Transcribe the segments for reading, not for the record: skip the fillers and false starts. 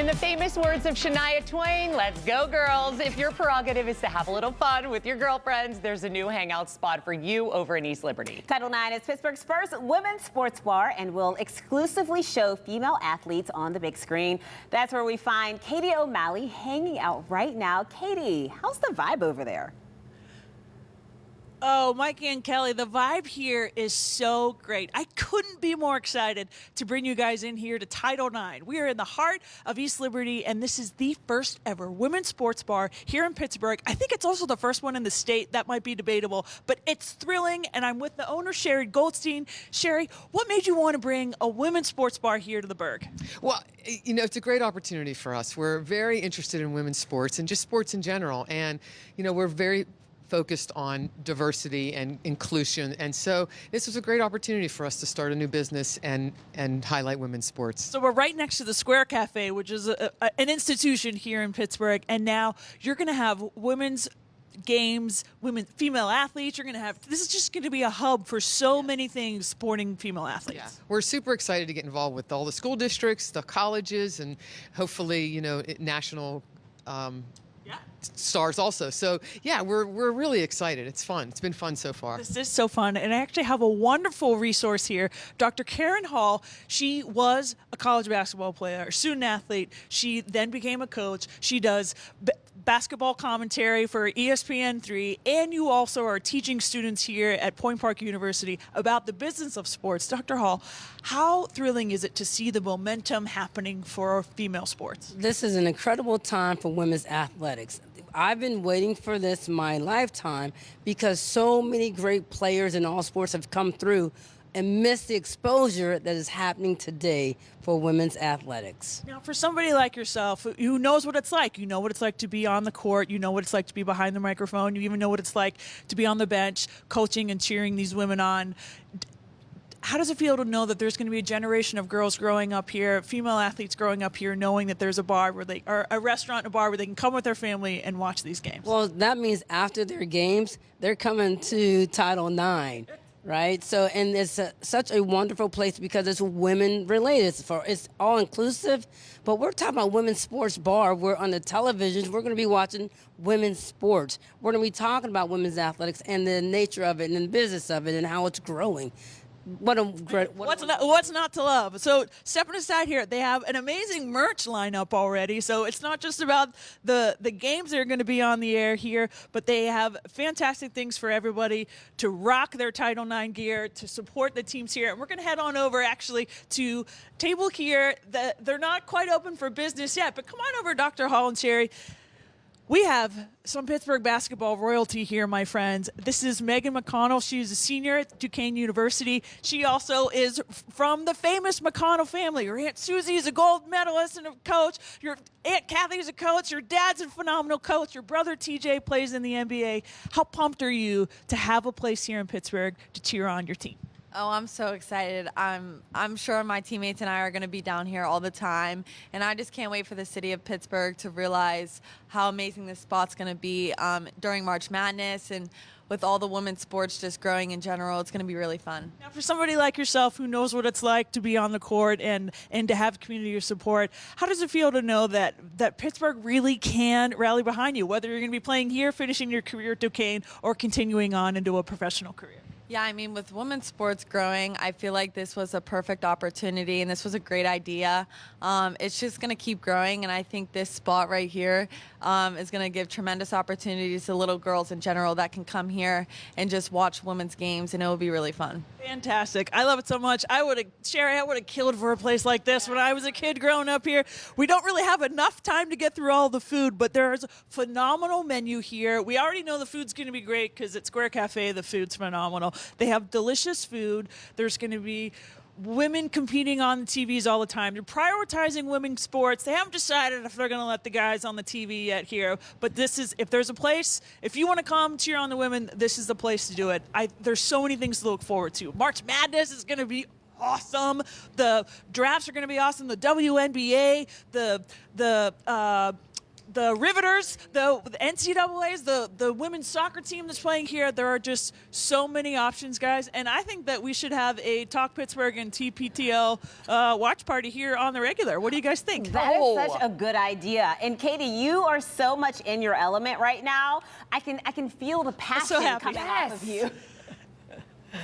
In the famous words of Shania Twain, let's go girls. If your prerogative is to have a little fun with your girlfriends, there's a new hangout spot for you over in East Liberty. Title IX is Pittsburgh's first women's sports bar and will exclusively show female athletes on the big screen. That's where we find Katie O'Malley hanging out right now. Katie, how's the vibe over there? Oh, Mikey and Kelly, the vibe here is so great. I couldn't be more excited to bring you guys in here to Title IX. We are in the heart of East Liberty, and this is the first ever women's sports bar here in Pittsburgh. I think it's also the first one in the state. That might be debatable, but it's thrilling, and I'm with the owner, Sherry Goldstein. Sherry, what made you want to bring a women's sports bar here to the Burgh? Well, you know, it's a great opportunity for us. We're very interested in women's sports and just sports in general, and, you know, we're very focused on diversity and inclusion, and so this was a great opportunity for us to start a new business and highlight women's sports. So we're right next to the Square Cafe, which is an institution here in Pittsburgh, and now you're going to have women's games, female athletes. You're going to have, this is just going to be a hub for so many things supporting female athletes. Yeah. We're super excited to get involved with all the school districts, the colleges, and hopefully, you know, national stars also. So yeah, we're really excited. It's fun. It's been fun so far. This is so fun, and I actually have a wonderful resource here. Dr. Karen Hall, she was a college basketball player, a student athlete. She then became a coach. She does basketball commentary for ESPN3, and you also are teaching students here at Point Park University about the business of sports. Dr. Hall, how thrilling is it to see the momentum happening for female sports? This is an incredible time for women's athletics. I've been waiting for this my lifetime because so many great players in all sports have come through and missed the exposure that is happening today for women's athletics. Now, for somebody like yourself who knows what it's like, you know what it's like to be on the court, you know what it's like to be behind the microphone, you even know what it's like to be on the bench coaching and cheering these women on. How does it feel to know that there's going to be a generation of girls growing up here, female athletes growing up here, knowing that there's a bar where they, or a restaurant, a bar where they can come with their family and watch these games? Well, that means after their games, they're coming to Title IX, right? So, and it's such a wonderful place because it's women related. It's all inclusive, but we're talking about women's sports bar. We're on the televisions. We're going to be watching women's sports. We're going to be talking about women's athletics and the nature of it and the business of it and how it's growing. What's not to love? So stepping aside here, they have an amazing merch lineup already. So it's not just about the games that are going to be on the air here, but they have fantastic things for everybody to rock their Title IX gear, to support the teams here. And we're going to head on over actually to table here. They're not quite open for business yet, but come on over, Dr. Hall and Sherry. We have some Pittsburgh basketball royalty here, my friends. This is Megan McConnell. She's a senior at Duquesne University. She also is from the famous McConnell family. Your Aunt Susie is a gold medalist and a coach. Your Aunt Kathy is a coach. Your dad's a phenomenal coach. Your brother TJ plays in the NBA. How pumped are you to have a place here in Pittsburgh to cheer on your team? Oh, I'm so excited. I'm sure my teammates and I are going to be down here all the time, and I just can't wait for the city of Pittsburgh to realize how amazing this spot's going to be during March Madness, and with all the women's sports just growing in general, it's going to be really fun. Now, for somebody like yourself who knows what it's like to be on the court and to have community support, how does it feel to know that Pittsburgh really can rally behind you, whether you're going to be playing here, finishing your career at Duquesne, or continuing on into a professional career? Yeah, I mean, with women's sports growing, I feel like this was a perfect opportunity, and this was a great idea. It's just going to keep growing, and I think this spot right here is going to give tremendous opportunities to little girls in general that can come here and just watch women's games, and it will be really fun. Fantastic. I love it so much. Sherry, I would have killed for a place like this when I was a kid growing up here. We don't really have enough time to get through all the food, but there's a phenomenal menu here. We already know the food's going to be great because at Square Cafe, the food's phenomenal. They have delicious food. There's going to be women competing on the TVs all the time. They're prioritizing women's sports. They haven't decided if they're going to let the guys on the TV yet here. But this is, if there's a place, if you want to come cheer on the women, this is the place to do it. There's so many things to look forward to. March Madness is going to be awesome. The drafts are going to be awesome. The WNBA, the the Riveters, the NCAAs, the women's soccer team that's playing here. There are just so many options, guys. And I think that we should have a Talk Pittsburgh and TPTL watch party here on the regular. What do you guys think? That is such a good idea. And Katie, you are so much in your element right now. I can feel the passion coming off of you.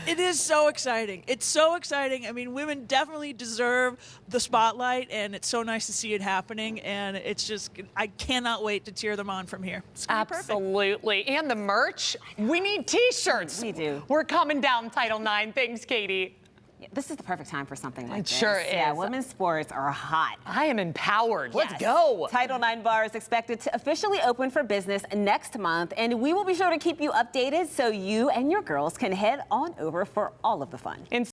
It is so exciting. It's so exciting. I mean, women definitely deserve the spotlight, and it's so nice to see it happening. And it's just, I cannot wait to cheer them on from here. It's gonna be perfect. Absolutely. And the merch. We need T-shirts. We do. We're coming down Title IX. Thanks, Katie. This is the perfect time for something like It this. sure is. Yeah, women's sports are hot. I am empowered. Let's Yes. go. Title IX Bar is expected to officially open for business next month, and we will be sure to keep you updated so you and your girls can head on over for all of the fun.